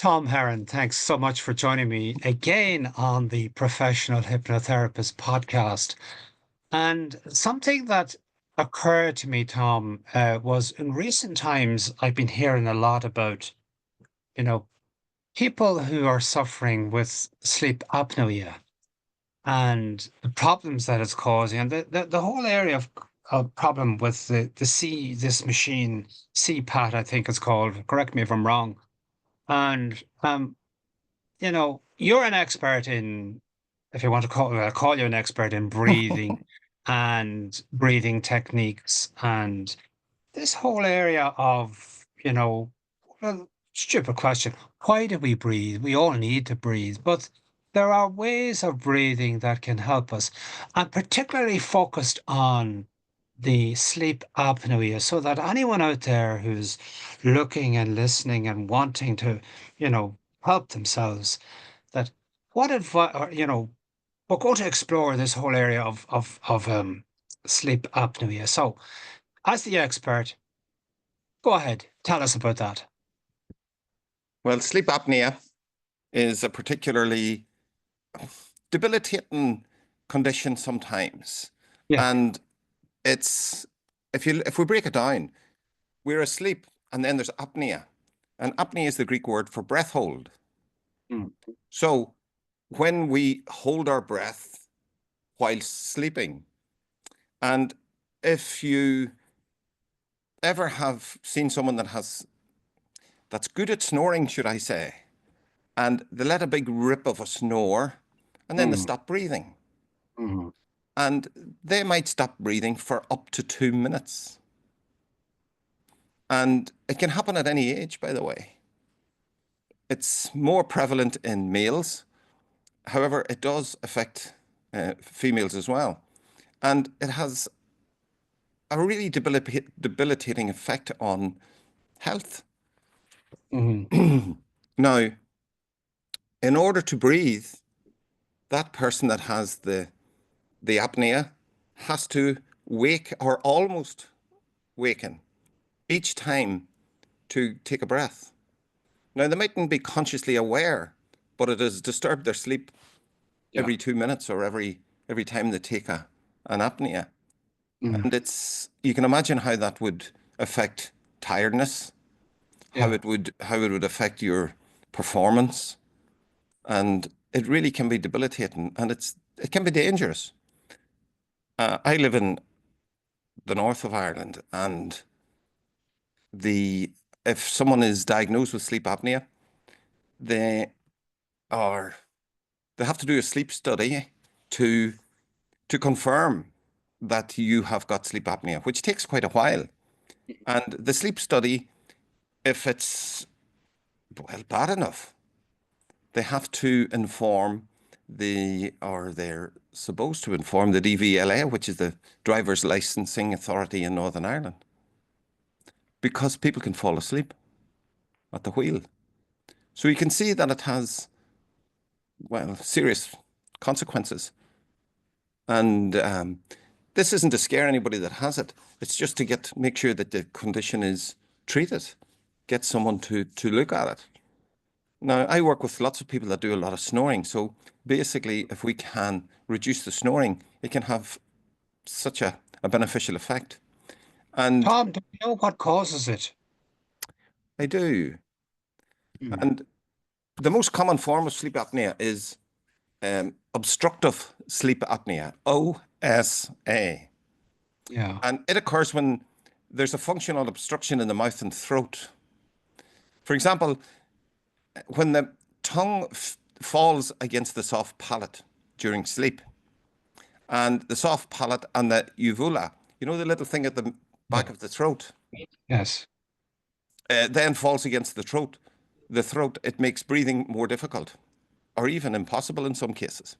Tom Herron, thanks so much for joining me again on the Professional Hypnotherapist Podcast. And something that occurred to me, Tom, was in recent times, I've been hearing a lot about, you know, people who are suffering with sleep apnea and the problems that it's causing, and the whole area of problem with this machine, CPAT, I think it's called. Correct me if I'm wrong. And you're an expert in, if you want to call you an expert in breathing and breathing techniques and this whole area of, well, stupid question. Why do we breathe? We all need to breathe, but there are ways of breathing that can help us. I'm particularly focused on the sleep apnea so that anyone out there who's looking and listening and wanting to, help themselves, that what advice, we're going to explore this whole area of sleep apnea. So, as the expert, go ahead, tell us about that. Well, sleep apnea is a particularly debilitating condition sometimes. Yeah. And it's if we break it down, we're asleep and then there's apnea. And apnea is the Greek word for breath hold. Mm. So when we hold our breath while sleeping, and if you ever have seen someone that's good at snoring, should I say, and they let a big rip of a snore and then they stop breathing. Mm. And they might stop breathing for up to 2 minutes. And it can happen at any age, by the way. It's more prevalent in males. However, it does affect females as well. And it has a really debilitating effect on health. Mm. Now, in order to breathe, that person that has the apnea has to wake or almost waken each time to take a breath. Now, they mightn't be consciously aware, but it has disturbed their sleep every 2 minutes or every time they take an apnea. And you can imagine how that would affect tiredness, how it would affect your performance, and it really can be debilitating, and it can be dangerous. I live in the north of Ireland, and if someone is diagnosed with sleep apnea, they have to do a sleep study to confirm that you have got sleep apnea, which takes quite a while. And the sleep study, if it's bad enough, they have to inform they're supposed to inform the DVLA, which is the Driver's Licensing Authority in Northern Ireland, because people can fall asleep at the wheel. So you can see that it has, serious consequences. And this isn't to scare anybody that has it. It's just to make sure that the condition is treated, get someone to look at it. Now, I work with lots of people that do a lot of snoring. So basically, if we can reduce the snoring, it can have such a beneficial effect. And Tom, do you know what causes it? I do. And the most common form of sleep apnea is obstructive sleep apnea, OSA. Yeah. And it occurs when there's a functional obstruction in the mouth and throat. For example, when the tongue falls against the soft palate during sleep, and the soft palate and the uvula, the little thing at the back of the throat, Yes. then falls against the throat, it makes breathing more difficult or even impossible in some cases.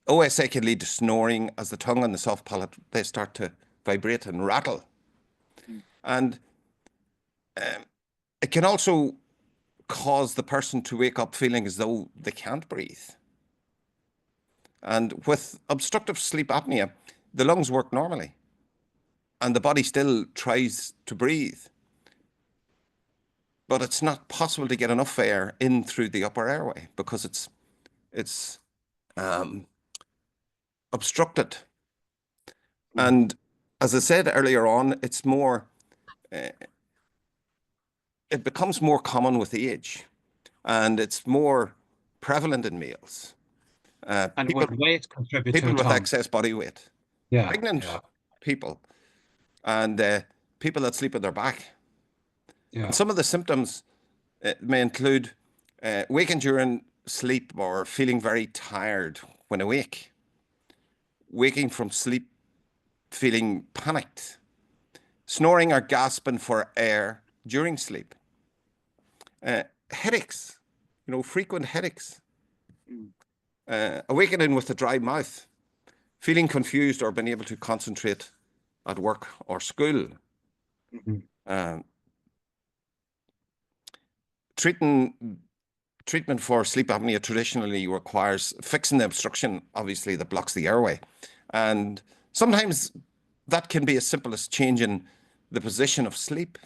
OSA can lead to snoring as the tongue and the soft palate, they start to vibrate and rattle. And it can also cause the person to wake up feeling as though they can't breathe. And with obstructive sleep apnea, the lungs work normally and the body still tries to breathe. but it's not possible to get enough air in through the upper airway because it's obstructed. And as I said earlier on, it's more, it becomes more common with age, and it's more prevalent in males. And would weight contribute to People it, with Tom? excess body weight, Yeah, pregnant yeah, people, and people that sleep on their back. And yeah. some of the symptoms may include waking during sleep or feeling very tired when awake, waking from sleep feeling panicked, snoring or gasping for air during sleep, headaches, frequent headaches, awakening with a dry mouth, feeling confused or being able to concentrate at work or school. Mhm. Treatment for sleep apnea traditionally requires fixing the obstruction, obviously, that blocks the airway. And sometimes that can be as simple as changing the position of sleep.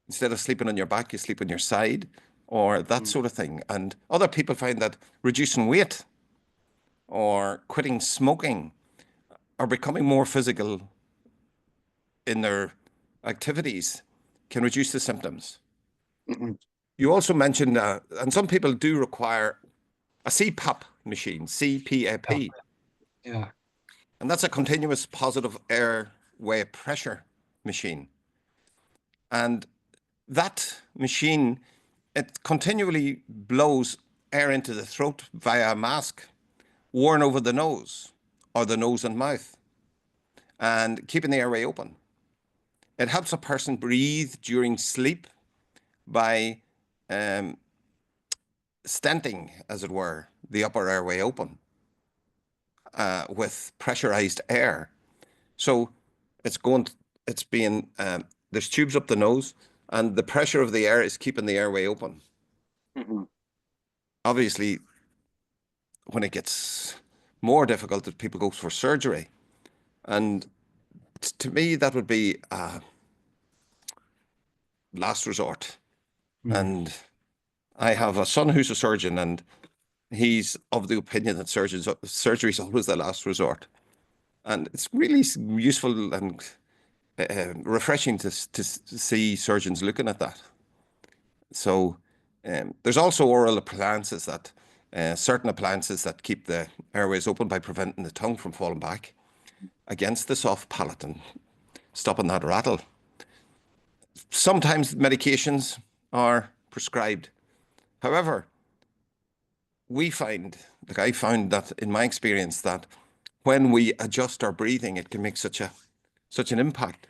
Instead of sleeping on your back, you sleep on your side, or that sort of thing. And other people find that reducing weight or quitting smoking or becoming more physical in their activities can reduce the symptoms. Mhm. You also mentioned, and some people do require a CPAP machine, Yeah, CPAP, yeah. and that's a continuous positive airway pressure machine. And that machine, it continually blows air into the throat via a mask worn over the nose or the nose and mouth and keeping the airway open. It helps a person breathe during sleep by um, stenting, as it were, the upper airway open with pressurized air. So it's going, it's being, there's tubes up the nose, and the pressure of the air is keeping the airway open. Mhm. Obviously, when it gets more difficult, that people go for surgery. And to me, that would be a last resort. Mm. And I have a son who's a surgeon, and he's of the opinion that surgery is always the last resort. And it's really useful and refreshing to see surgeons looking at that. So there's also oral appliances that certain appliances that keep the airways open by preventing the tongue from falling back against the soft palate and stopping that rattle. Sometimes medications are prescribed. However, I found that in my experience, that when we adjust our breathing, it can make such an impact.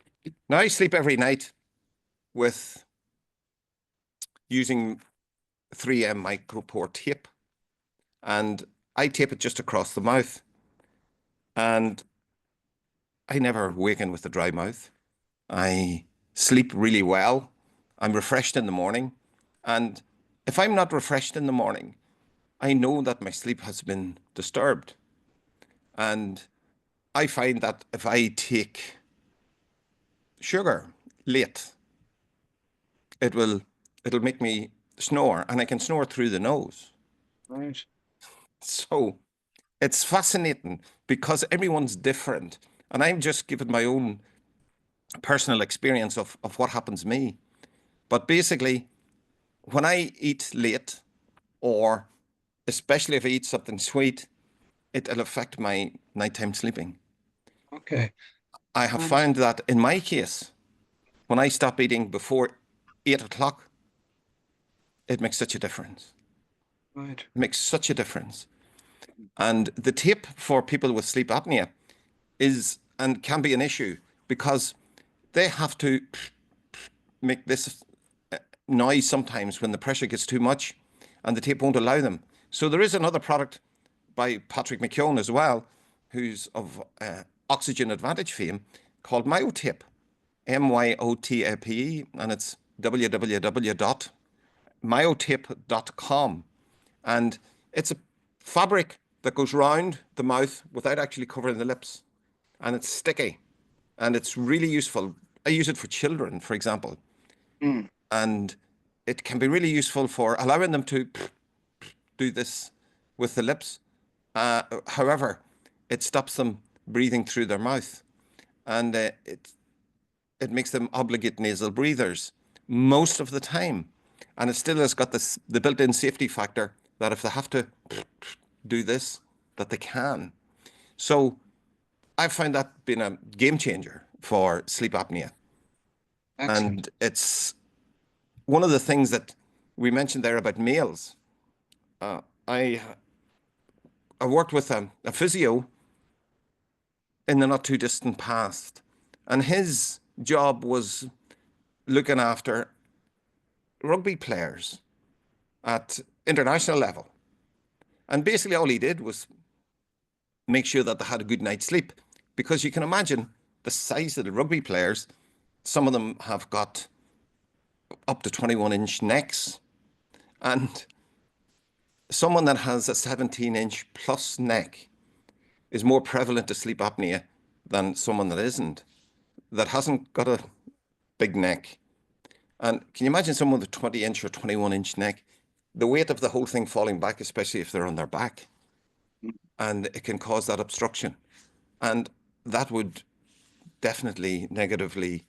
Now I sleep every night with using 3M micropore tape, and I tape it just across the mouth, and I never waken with a dry mouth. I sleep really well. I'm refreshed in the morning, and if I'm not refreshed in the morning, I know that my sleep has been disturbed. And I find that if I take sugar late, it'll make me snore, and I can snore through the nose. Right. So it's fascinating because everyone's different. And I'm just giving my own personal experience of what happens to me. But basically, when I eat late, or especially if I eat something sweet, it'll affect my nighttime sleeping. Okay. I have And found that in my case, when I stop eating before 8 o'clock, it makes such a difference. right. It makes such a difference. And the tip for people with sleep apnea is and can be an issue because they have to make this noise sometimes when the pressure gets too much and the tape won't allow them. So there is another product by Patrick McKeown as well, who's of Oxygen Advantage fame, called Myotape, Myotape, and it's www.myotape.com. And it's a fabric that goes round the mouth without actually covering the lips. And it's sticky and it's really useful. I use it for children, for example. Mm. And it can be really useful for allowing them to do this with the lips. However, it stops them breathing through their mouth, and it makes them obligate nasal breathers most of the time. And it still has got the built-in safety factor that if they have to do this, that they can. So I found that being a game changer for sleep apnea. Excellent. And it's one of the things that we mentioned there about males. I worked with a physio in the not too distant past, and his job was looking after rugby players at international level. And basically all he did was make sure that they had a good night's sleep, because you can imagine the size of the rugby players. Some of them have got up to 21-inch necks, and someone that has a 17-inch plus neck is more prevalent to sleep apnea than someone that hasn't got a big neck. And can you imagine someone with a 20-inch or 21-inch neck? The weight of the whole thing falling back, especially if they're on their back, and it can cause that obstruction. And that would definitely negatively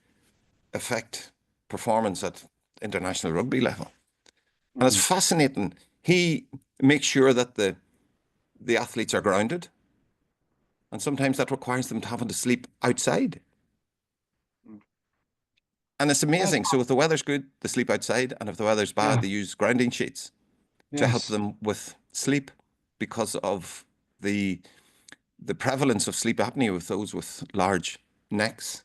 affect performance at international rugby level. And it's fascinating. He makes sure that the athletes are grounded, and sometimes that requires them to having to sleep outside. And it's amazing. So if the weather's good, they sleep outside, and if the weather's bad, they use grounding sheets to help them with sleep, because of the prevalence of sleep apnea with those with large necks.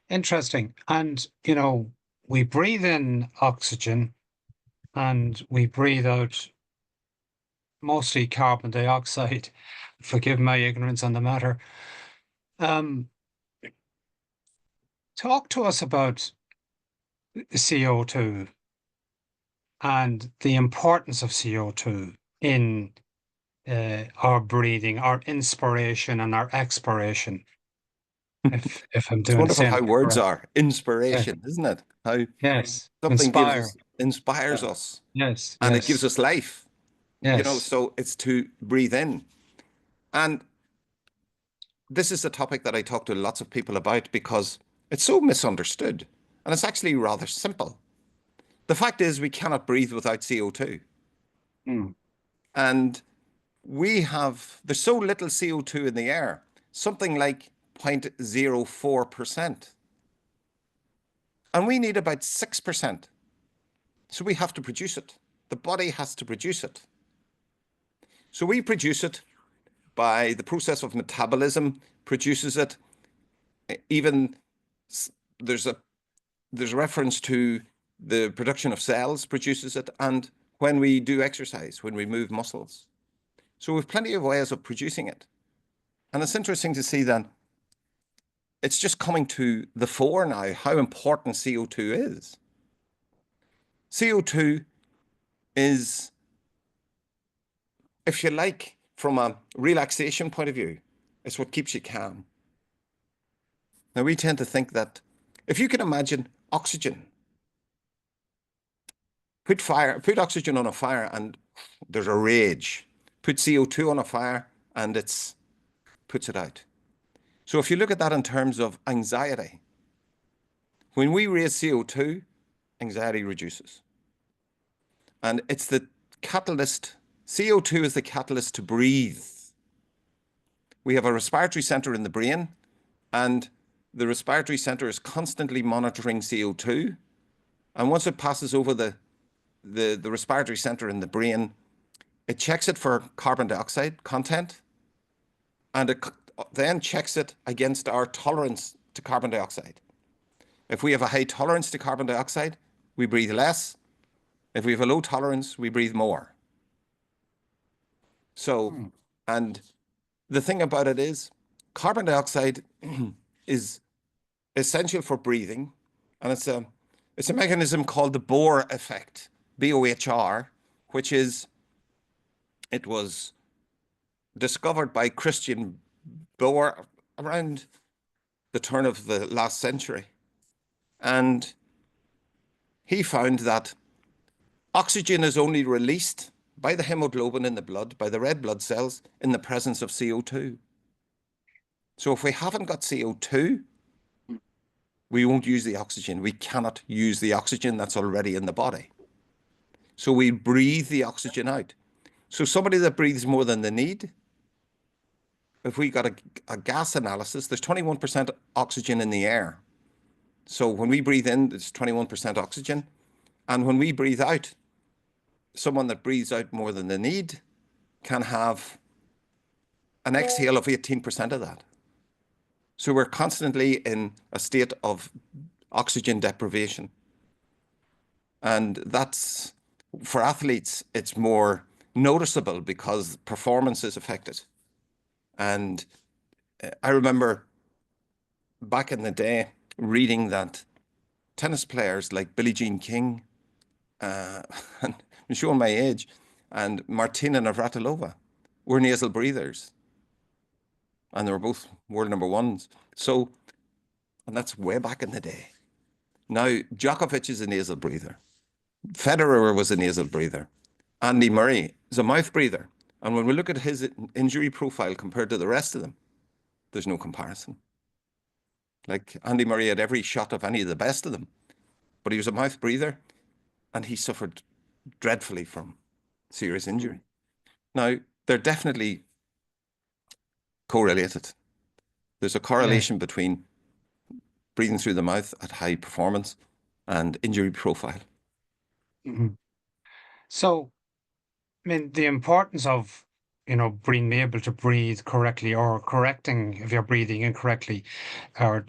Interesting. And, we breathe in oxygen and we breathe out mostly carbon dioxide. Forgive my ignorance on the matter. Talk to us about CO2 and the importance of CO2 in our breathing, our inspiration and our expiration. If I'm It's doing wonderful saying how it words correct. are. Inspiration, isn't it? How Yes. something Inspire. inspires Yeah. us, Yes. and it gives Yes. us life. Yes. So it's to breathe in. And this is a topic that I talk to lots of people about because it's so misunderstood, and it's actually rather simple. The fact is, we cannot breathe without CO2. Mm. And there's so little CO2 in the air, something like 0.04%. And we need about 6%. So we have to produce it. The body has to produce it. So we produce it by the process of metabolism, produces it. Even there's a reference to the production of cells produces it, and when we do exercise, when we move muscles. So we've plenty of ways of producing it. And it's interesting to see then it's just coming to the fore now how important CO2 is. CO2 is, if you like, from a relaxation point of view, it's what keeps you calm. Now, we tend to think that if you can imagine oxygen, put oxygen on a fire and there's a rage. Put CO2 on a fire and it puts it out. So if you look at that in terms of anxiety, when we raise CO2, anxiety reduces. And it's the catalyst. CO2 is the catalyst to breathe. We have a respiratory center in the brain, and the respiratory center is constantly monitoring CO2. And once it passes over the respiratory center in the brain, it checks it for carbon dioxide content, and it then checks it against our tolerance to carbon dioxide. If we have a high tolerance to carbon dioxide, we breathe less. If we have a low tolerance, we breathe more. So, and the thing about it is, carbon dioxide is essential for breathing, and it's a mechanism called the Bohr effect, BOHR, which is, it was discovered by Christian Bohr around the turn of the last century. And he found that oxygen is only released by the hemoglobin in the blood, by the red blood cells, in the presence of CO2. So if we haven't got CO2, we won't use the oxygen. We cannot use the oxygen that's already in the body. So we breathe the oxygen out. So somebody that breathes more than they need, if we got a gas analysis, there's 21% oxygen in the air. So when we breathe in, there's 21% oxygen. And when we breathe out, someone that breathes out more than they need can have an exhale of 18% of that. So we're constantly in a state of oxygen deprivation. And that's, for athletes, it's more noticeable because performance is affected. And I remember back in the day reading that tennis players like Billie Jean King, and I'm showing my age, and Martina Navratilova were nasal breathers. And they were both world number ones. So, and that's way back in the day. Now, Djokovic is a nasal breather. Federer was a nasal breather. Andy Murray is a mouth breather. And when we look at his injury profile compared to the rest of them, there's no comparison. Like Andy Murray had every shot of any of the best of them, but he was a mouth breather and he suffered dreadfully from serious injury. Now, they're definitely correlated. There's a correlation between breathing through the mouth at high performance and injury profile. Mhm. So, I mean, the importance of, being able to breathe correctly or correcting if you're breathing incorrectly, or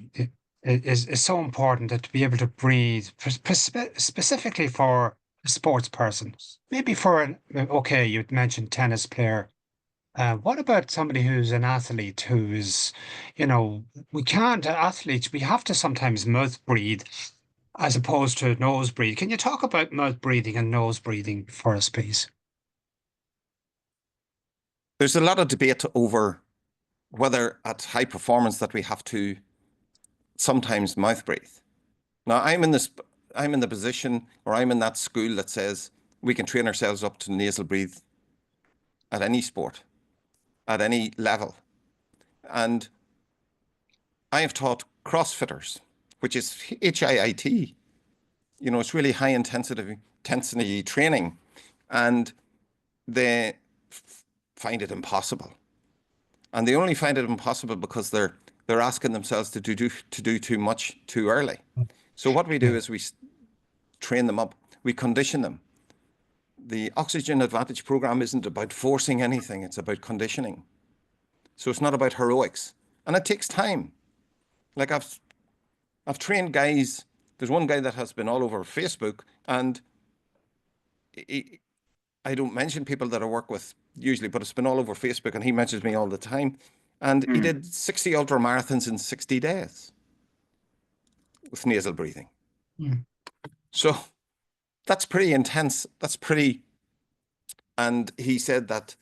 is so important that to be able to breathe specifically for a sports person, maybe for okay, you mentioned tennis player. What about somebody who's an athlete who is, we can't, athletes, we have to sometimes mouth breathe as opposed to nose breathe. Can you talk about mouth breathing and nose breathing for us, please? There's a lot of debate over whether at high performance that we have to sometimes mouth breathe. Now, I'm in the position, or I'm in that school that says we can train ourselves up to nasal breathe at any sport, at any level. And I have taught CrossFitters, which is HIIT. It's really high intensity training, and they find it impossible. And they only find it impossible because they're asking themselves to do too much too early. So what we do is we train them up, we condition them. The Oxygen Advantage program isn't about forcing anything, it's about conditioning. So it's not about heroics. And it takes time. Like I've trained guys. There's one guy that has been all over Facebook, and I don't mention people that I work with usually, but it's been all over Facebook, and he mentions me all the time. And he did 60 ultra marathons in 60 days with nasal breathing. So that's pretty intense. And he said that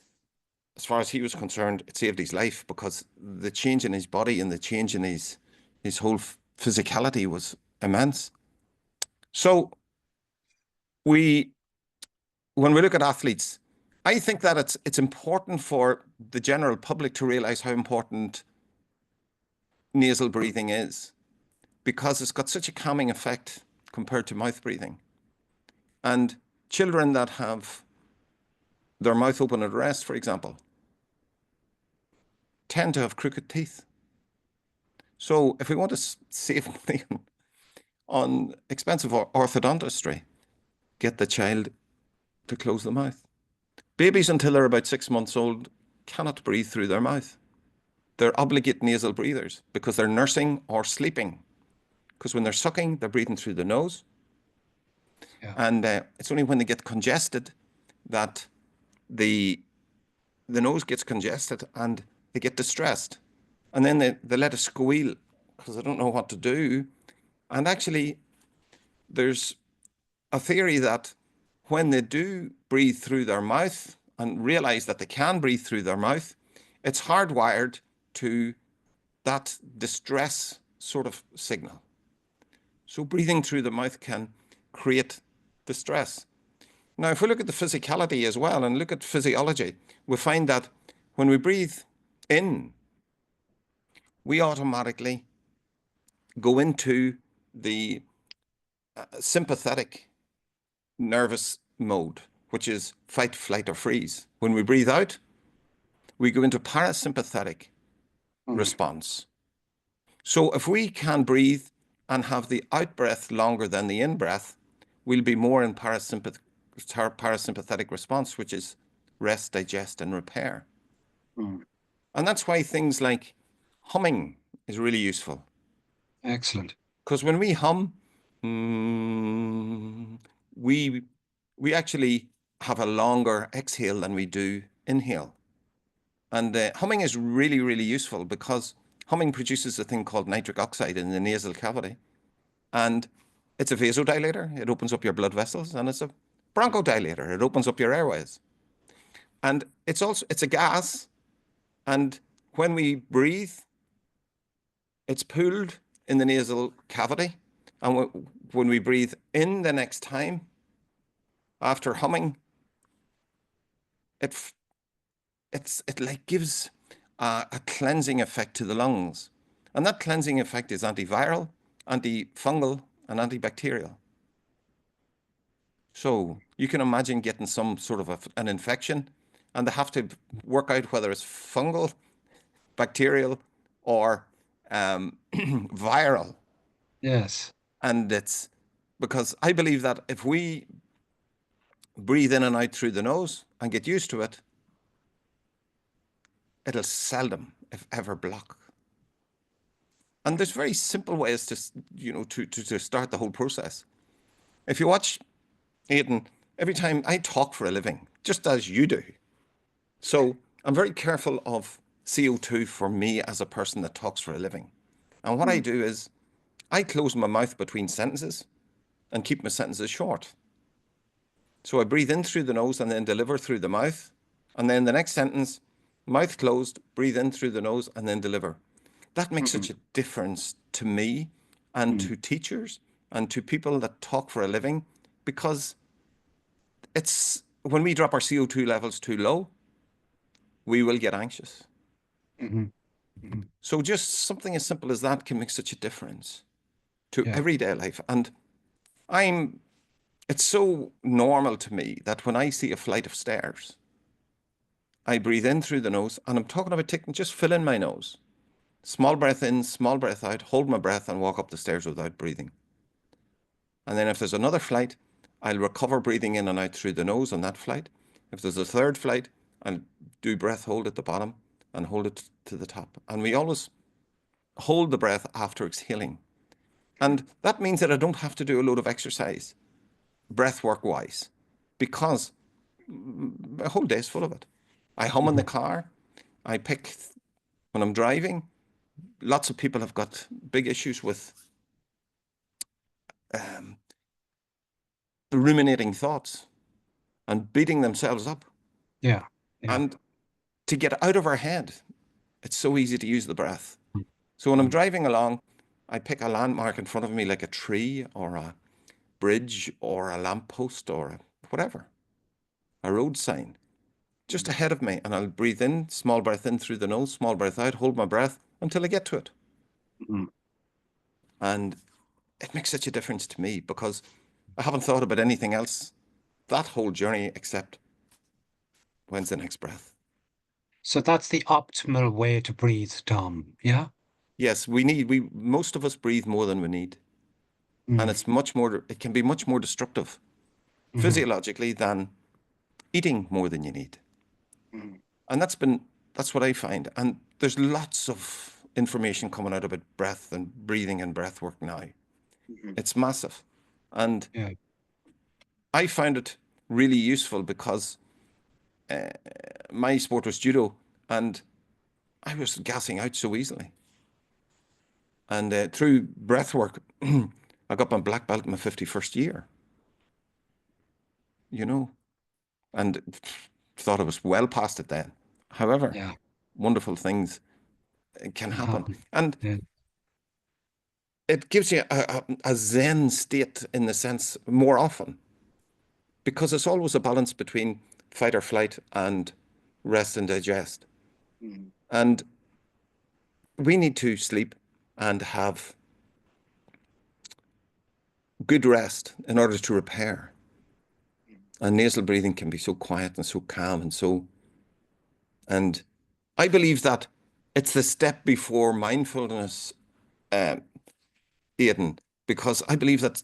as far as he was concerned, it saved his life because the change in his body and the change in his whole physicality was immense. So when we look at athletes, I think that it's important for the general public to realize how important nasal breathing is, because it's got such a calming effect compared to mouth breathing. And children that have their mouth open at rest, for example, tend to have crooked teeth. So if we want to save money on expensive orthodontistry, get the child to close the mouth. Babies until they're about 6 months old cannot breathe through their mouth. They're obligate nasal breathers because they're nursing or sleeping. Because when they're sucking, they're breathing through the nose. Yeah. And it's only when they get congested that the nose gets congested and they get distressed. And then they let it squeal because they don't know what to do. And actually, there's a theory that when they do breathe through their mouth and realize that they can breathe through their mouth, it's hardwired to that distress sort of signal. So breathing through the mouth can create the stress. Now, if we look at the physicality as well and look at physiology, we find that when we breathe in, we automatically go into the sympathetic nervous mode, which is fight, flight, or freeze. When we breathe out, we go into parasympathetic response. So if we can breathe and have the out breath longer than the in breath, we'll be more in parasympathetic response, which is rest, digest, and repair. Mm. And that's why things like humming is really useful. Excellent. Because when we hum, we actually have a longer exhale than we do inhale. And humming is really, really useful because humming produces a thing called nitric oxide in the nasal cavity. And it's a vasodilator. It opens up your blood vessels. And it's a bronchodilator. It opens up your airways. And it's a gas. And when we breathe, it's pooled in the nasal cavity. And when we breathe in the next time, after humming, it like gives a cleansing effect to the lungs. And that cleansing effect is antiviral, antifungal, and antibacterial. So you can imagine getting some sort of an infection, and they have to work out whether it's fungal, bacterial, or viral. Yes. And it's because I believe that if we breathe in and out through the nose and get used to it, it'll seldom, if ever, block. And there's very simple ways to start the whole process. If you watch Aidan, every time I talk for a living, just as you do. So I'm very careful of CO2 for me as a person that talks for a living. And what I do is I close my mouth between sentences and keep my sentences short. So I breathe in through the nose and then deliver through the mouth. And then the next sentence, mouth closed, breathe in through the nose and then deliver. That makes such a difference to me and to teachers and to people that talk for a living, because it's when we drop our CO2 levels too low, we will get anxious. So just something as simple as that can make such a difference to everyday life. And it's so normal to me that when I see a flight of stairs, I breathe in through the nose, and I'm talking about just fill in my nose. Small breath in, small breath out, hold my breath and walk up the stairs without breathing. And then if there's another flight, I'll recover breathing in and out through the nose on that flight. If there's a third flight, I'll do breath hold at the bottom and hold it to the top. And we always hold the breath after exhaling. And that means that I don't have to do a load of exercise, breath work wise, because my whole day is full of it. I hum in the car. I pick when I'm driving. Lots of people have got big issues with ruminating thoughts and beating themselves up. Yeah. And to get out of our head, it's so easy to use the breath. So when I'm driving along, I pick a landmark in front of me, like a tree or a bridge or a lamppost or whatever, a road sign, just ahead of me. And I'll breathe in, small breath in through the nose, small breath out, hold my breath until I get to it. And it makes such a difference to me because I haven't thought about anything else that whole journey except when's the next breath. So that's the optimal way to breathe, Tom. Yeah? Yes, most of us breathe more than we need. And it can be much more destructive physiologically than eating more than you need. And that's what I find. And there's lots of information coming out about breath and breathing and breath work now. It's massive. And I found it really useful because my sport was judo and I was gassing out so easily. And through breath work, I got my black belt in my 51st year, and thought I was well past it then. However, wonderful things can happen. And it gives you a zen state in the sense more often, because it's always a balance between fight or flight and rest and digest. Mm. And we need to sleep and have good rest in order to repair. And nasal breathing can be so quiet and so calm and I believe that it's the step before mindfulness, um, Aidan, because I believe that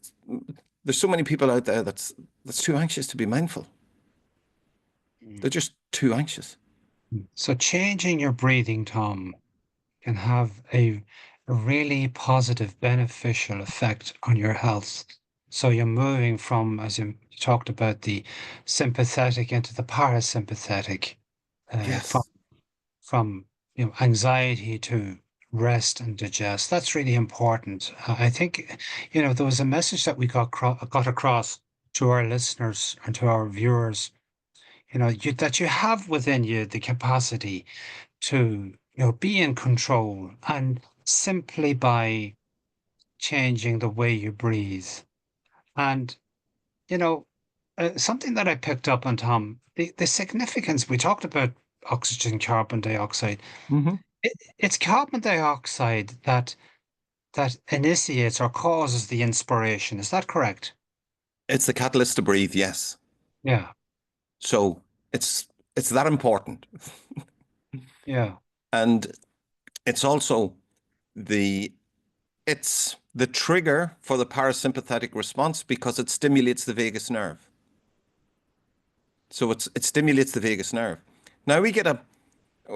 there's so many people out there that's too anxious to be mindful. They're Mm. just too anxious. So changing your breathing, Tom, can have a really positive, beneficial effect on your health. So you're moving from, as you talked about, the sympathetic into the parasympathetic, from Yes. from anxiety to rest and digest. That's really important. I think there was a message that we got across to our listeners and to our viewers. That you have within you the capacity to be in control, and simply by changing the way you breathe. And you know something that I picked up on, Tom, the significance. We talked about oxygen, carbon dioxide. Hmm. It's carbon dioxide that initiates or causes the inspiration. Is that correct? It's the catalyst to breathe, yes. Yeah, So it's it's that important. yeah, And it's also the it's the trigger for the parasympathetic response because it stimulates the vagus nerve. So it stimulates the vagus nerve. Now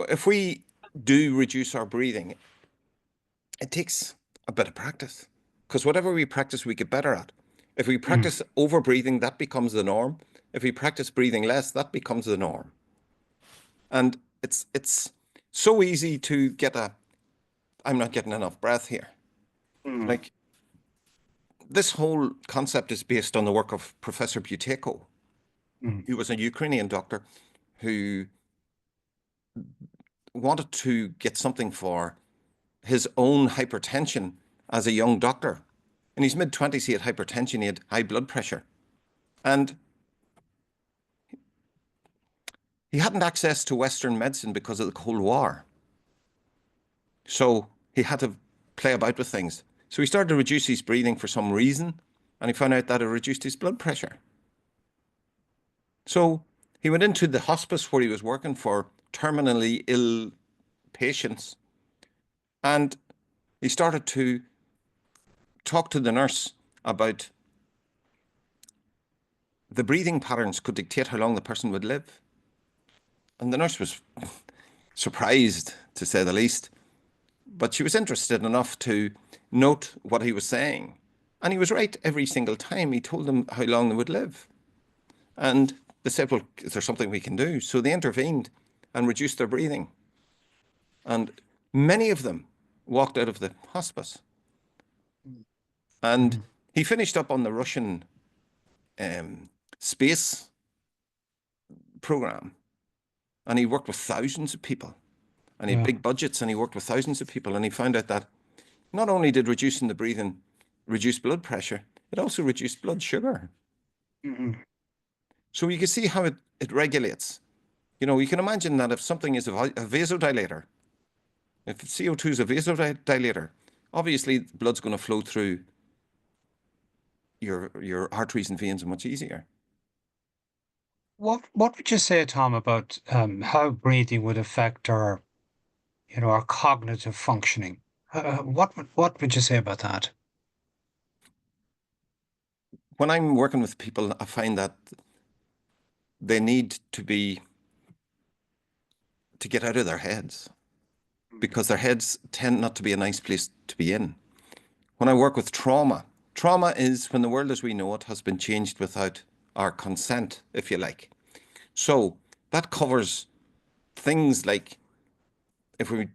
if we do reduce our breathing, it takes a bit of practice because whatever we practice, we get better at. If we mm, practice over breathing, that becomes the norm. If we practice breathing less, that becomes the norm. And it's so easy to get I'm not getting enough breath here. mm, Like this whole concept is based on the work of Professor Buteyko, mm, who was a Ukrainian doctor who wanted to get something for his own hypertension as a young doctor. In his mid 20s, he had hypertension, he had high blood pressure, and he hadn't access to Western medicine because of the Cold War. So he had to play about with things. So he started to reduce his breathing for some reason, and he found out that it reduced his blood pressure. So he went into the hospice where he was working for terminally ill patients, and he started to talk to the nurse about the breathing patterns could dictate how long the person would live. And the nurse was surprised, to say the least, but she was interested enough to note what he was saying. And he was right every single time he told them how long they would live. And they said, well, is there something we can do? So they intervened and reduced their breathing. And many of them walked out of the hospice. And mm, he finished up on the Russian space program. And he worked with thousands of people. And he had yeah. big budgets and he worked with thousands of people. And he found out that not only did reducing the breathing reduce blood pressure, it also reduced blood sugar. Mhm. So you can see how it regulates. You can imagine that if something is a vasodilator, if CO2 is a vasodilator, obviously blood's going to flow through your arteries and veins much easier. What would you say, Tom, about how breathing would affect our cognitive functioning? What would you say about that? When I'm working with people, I find that they need to get out of their heads because their heads tend not to be a nice place to be in. When I work with trauma, trauma is when the world as we know it has been changed without our consent, if you like. So that covers things like if we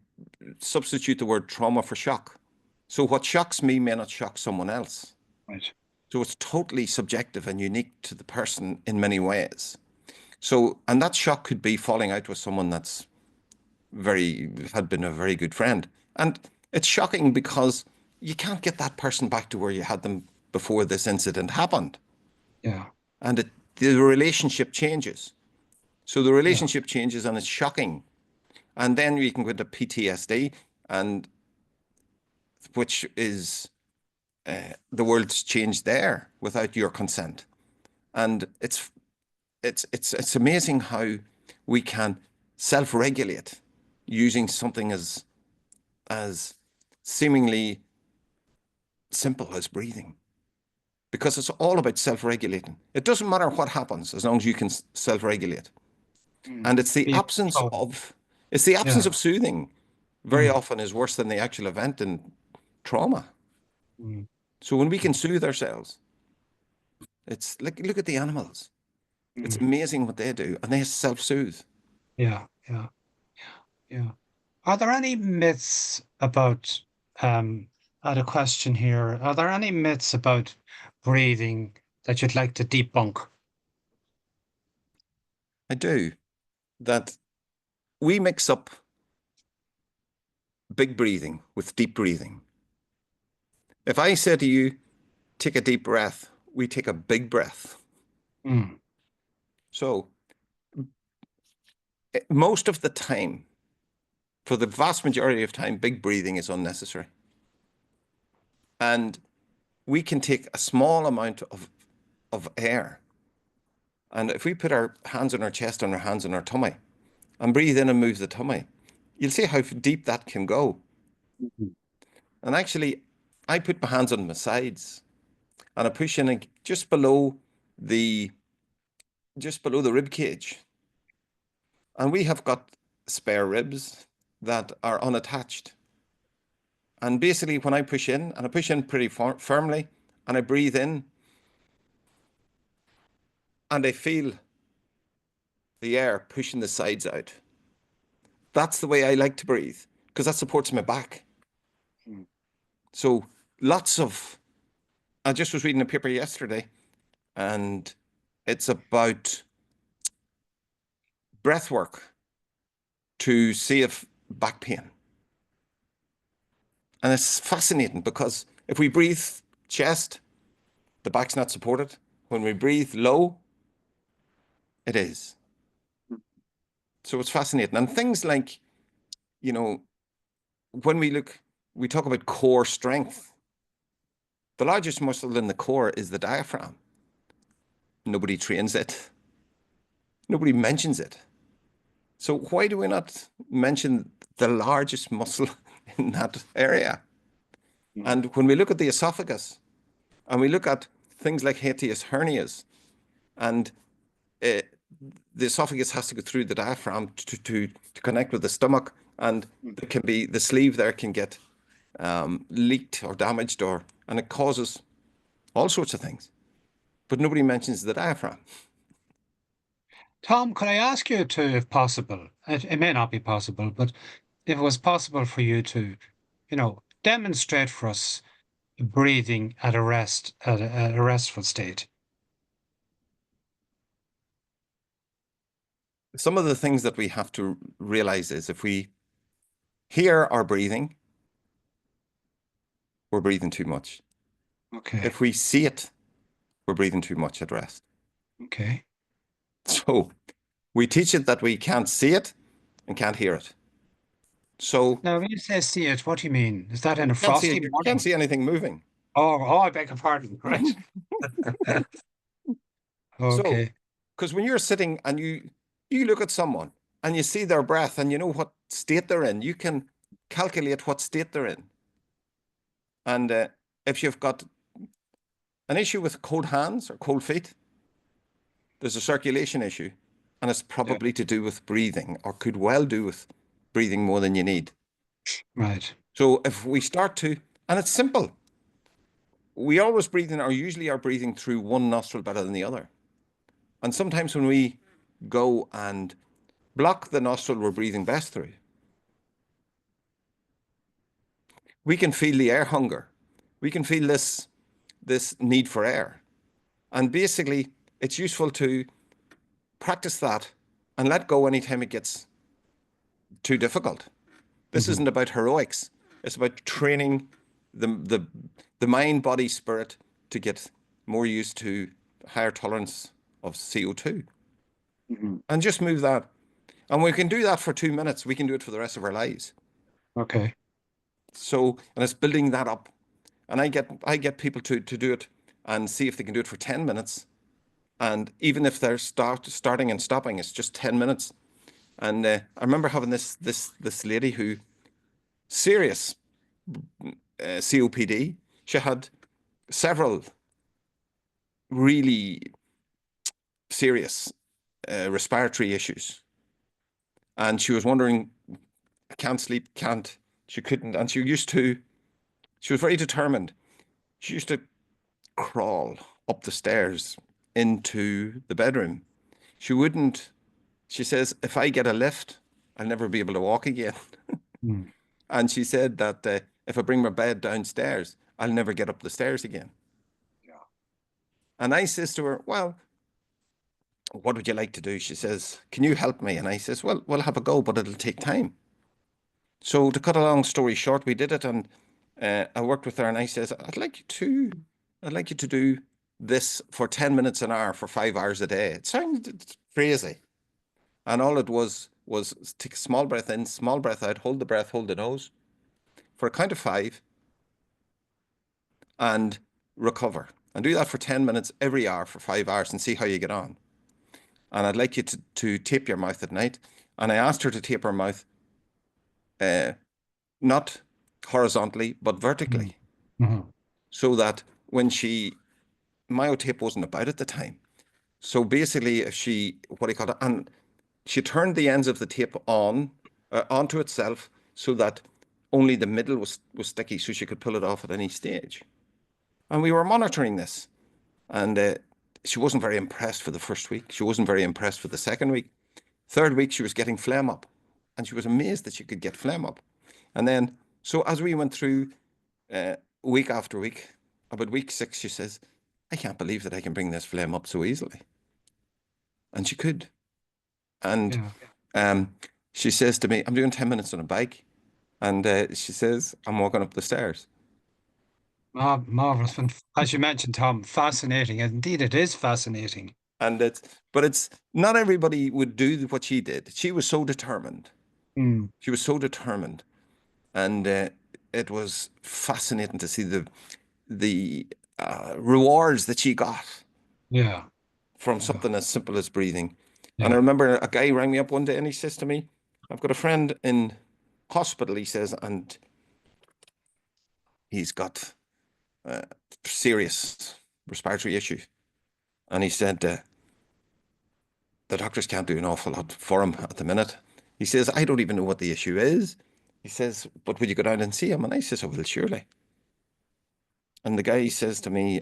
substitute the word trauma for shock. So what shocks me may not shock someone else. Right. So it's totally subjective and unique to the person in many ways. So, and that shock could be falling out with someone had been a very good friend. And it's shocking because you can't get that person back to where you had them before this incident happened. Yeah. And the relationship changes. So the Yeah. relationship changes and it's shocking. And then we can go into PTSD, and which is the world's changed there without your consent. And it's amazing how we can self-regulate using something as seemingly simple as breathing, because it's all about self-regulating. It doesn't matter what happens as long as you can self-regulate. And it's the Be absence flow. of it's the absence Yeah. of soothing very Mm. often is worse than the actual event in trauma. Mm. So when we can Mm. soothe ourselves, it's like, look at the animals. It's Mm. amazing what they do, and they self-soothe. Yeah. Yeah. Yeah. Are there any myths about, I had a question here. Are there any myths about breathing that you'd like to debunk? I do. That we mix up big breathing with deep breathing. If I say to you, take a deep breath, we take a big breath. Mm. So most of the time, for the vast majority of time, big breathing is unnecessary. And we can take a small amount of air. And if we put our hands on our chest and our hands on our tummy and breathe in and move the tummy, you'll see how deep that can go. Mhm. And actually, I put my hands on my sides and I push in the just below the rib cage. And we have got spare ribs that are unattached. And basically, when I push in, and I push in pretty firmly, and I breathe in, and I feel the air pushing the sides out. That's the way I like to breathe, because that supports my back. Mm. So I just was reading a paper yesterday, and it's about breath work to save back pain. And it's fascinating because if we breathe chest, the back's not supported. When we breathe low, it is. So it's fascinating. And things like, you know, when we talk about core strength. The largest muscle in the core is the diaphragm. Nobody trains it. Nobody mentions it. So why do we not mention the largest muscle in that area? Mm. And when we look at the esophagus and we look at things like hiatus hernias, and uh, the esophagus has to go through the diaphragm to connect with the stomach, and Mm. there can be the sleeve there can get leaked or damaged, and it causes all sorts of things. But nobody mentions the diaphragm. Tom, could I ask you to, if possible, it may not be possible, but if it was possible for you to, demonstrate for us breathing at a at a restful state. Some of the things that we have to realize is if we hear our breathing, we're breathing too much. Okay. If we see it, we're breathing too much at rest. Okay. So we teach it that we can't see it and can't hear it. So Now, when you say see it, what do you mean? Is that in a can't see frosty it, you can't morning? see anything moving. Oh, I beg your pardon. Right. So, Okay. because when you're sitting and you look at someone and you see their breath and you know what state they're in, you can calculate what state they're in. And if you've got an issue with cold hands or cold feet, there's a circulation issue, and it's Yeah. probably to do with breathing, or could well do with breathing more than you need. Right. So if we start to, and it's simple, we always breathe in, or usually are breathing through one nostril better than the other. And sometimes when we go and block the nostril we're breathing best through, we can feel the air hunger. We can feel this need for air. And basically, it's useful to practice that and let go anytime it gets too difficult. This Hmm. isn't about heroics. It's about training the mind, body, spirit to get more used to higher tolerance of CO2 and just move that. And we can do that for 2 minutes. We can do it for the rest of our lives. Okay. So, and it's building that up. And I get people to do it and see if they can do it for 10 minutes. And even if they're starting and stopping, it's just 10 minutes. And I remember having this lady who serious COPD. She had several really serious respiratory issues, and she was wondering, I can't sleep, she couldn't, and she was very determined. She used to crawl up the stairs into the bedroom. She says, if I get a lift, I'll never be able to walk again. Mm. And she said that if I bring my bed downstairs, I'll never get up the stairs again. Yeah. And I says to her, well, what would you like to do? She says, can you help me? And I says, well, we'll have a go, but it'll take time. So to cut a long story short, we did it, and I worked with her, and I says, I'd like you to do this for 10 minutes an hour for 5 hours a day. It sounded crazy. And all it was take a small breath in, small breath out, hold the breath, hold the nose for a count of 5 and recover. And do that for 10 minutes every hour for 5 hours and see how you get on. And I'd like you to tape your mouth at night. And I asked her to tape her mouth, not horizontally, but vertically, Mm-hmm. so that when myotape wasn't about at the time. So basically, if what do you call it? And she turned the ends of the tape onto itself so that only the middle was sticky, so she could pull it off at any stage. And we were monitoring this, and she wasn't very impressed for the first week. She wasn't very impressed for the second week. Third week, she was getting phlegm up, and she was amazed that she could get phlegm up. And then, so as we went through week after week, about week 6, she says, I can't believe that I can bring this phlegm up so easily. And she could. And she says to me, I'm doing 10 minutes on a bike. And she says, I'm walking up the stairs. Marvelous. And as you mentioned, Tom, fascinating. Indeed, it is fascinating. And it's not everybody would do what she did. She was so determined. Mm. She was so determined. And it was fascinating to see the rewards that she got Yeah. from something as simple as breathing. And I Yeah. remember a guy rang me up one day and he says to me, I've got a friend in hospital, he says, and he's got serious respiratory issue. And he said, the doctors can't do an awful lot for him at the minute. He says, I don't even know what the issue is. He says, but would you go down and see him? And I says, oh, well, surely. And the guy says to me,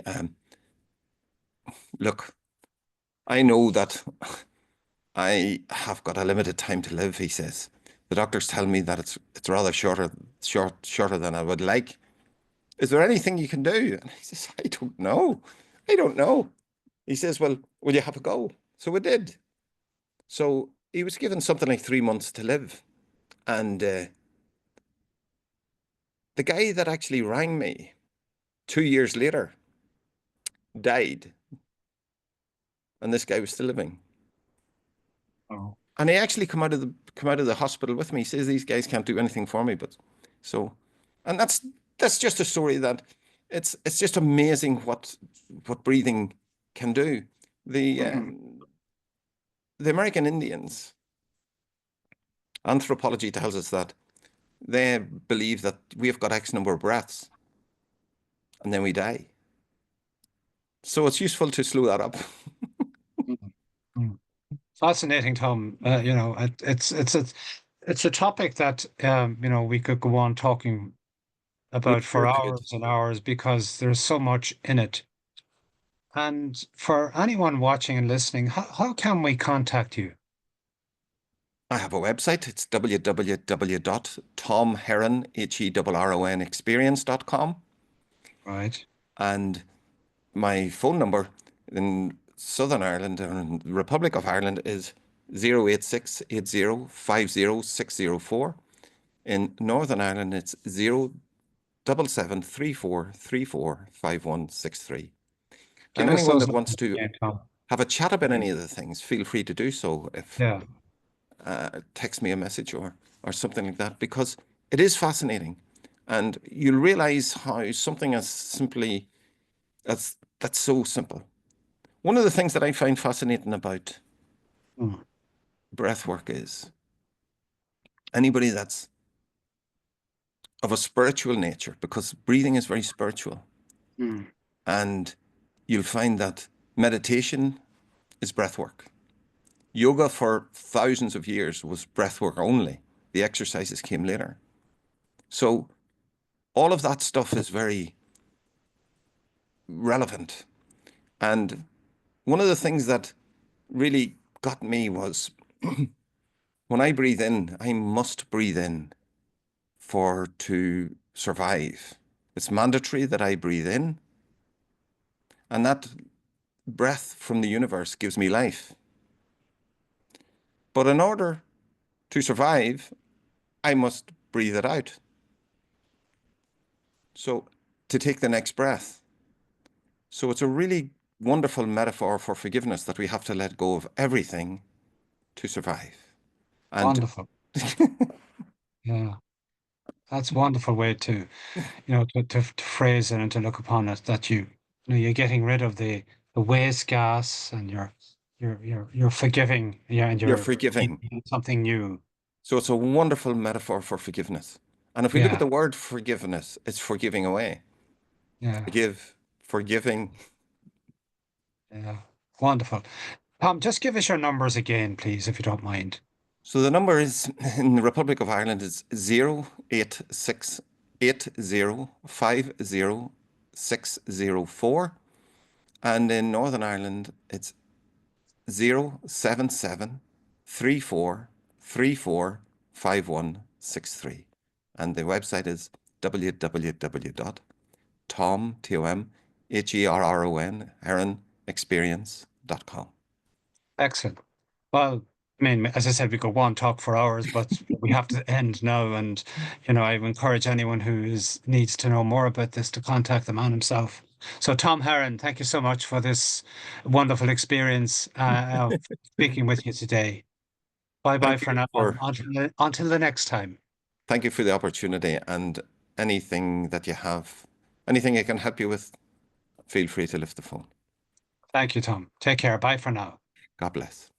look, I know that I have got a limited time to live, he says. The doctors tell me that it's rather shorter than I would like. Is there anything you can do? And he says, I don't know. I don't know. He says, well, will you have a go? So we did. So he was given something like 3 months to live. And the guy that actually rang me 2 years later died. And this guy was still living. Oh. And he actually come out of the hospital with me. He says these guys can't do anything for me, but so, and that's just a story that it's just amazing what breathing can do. The the American Indians, anthropology tells us that they believe that we have got X number of breaths, and then we die. So it's useful to slow that up. Mm. Fascinating, Tom. It's a topic that we could go on talking We about for sure could. hours and hours because there's so much in it. And for anyone watching and listening, how can we contact you? I have a website. It's www.tomherron.experience.com. Right. And my phone number in Southern Ireland and the Republic of Ireland is 08680500604. In Northern Ireland, it's 7734345163. Give And us anyone those that wants numbers to again, Tom. have a chat about any of the things, feel free to do so. If Yeah. text me a message or something like that, because it is fascinating, and you'll realize how something as simply as that's so simple. One of the things that I find fascinating about Mm. breath work is anybody that's of a spiritual nature, because breathing is very spiritual, Mm. and you'll find that meditation is breath work. Yoga for thousands of years was breath work only. The exercises came later. So all of that stuff is very relevant. And one of the things that really got me was when I breathe in, I must breathe in to survive. It's mandatory that I breathe in, and that breath from the universe gives me life. But in order to survive, I must breathe it out. So to take the next breath. So it's a really wonderful metaphor for forgiveness, that we have to let go of everything to survive. And Wonderful. Yeah. That's a wonderful way to, to phrase it and to look upon it, that you're getting rid of the waste gas, and you're forgiving, yeah, and you're you're forgiving. in something new. So it's a wonderful metaphor for forgiveness. And if we look at Yeah. the word forgiveness, it's forgiving away. Yeah. Forgiving. Yeah. Wonderful. Tom, just give us your numbers again, please, if you don't mind. So the number is in the Republic of Ireland is 08680505604. And in Northern Ireland, it's 07734345163. And the website is www.tomherronexperience.com. Excellent. Well, I mean, as I said, we could go on talk for hours, but we have to end now. And, I would encourage anyone needs to know more about this to contact the man himself. So, Tom Herron, thank you so much for this wonderful experience of speaking with you today. Bye bye Thank for you now. for Until the next time. Thank you for the opportunity, and anything I can help you with, feel free to lift the phone. Thank you, Tom. Take care. Bye for now. God bless.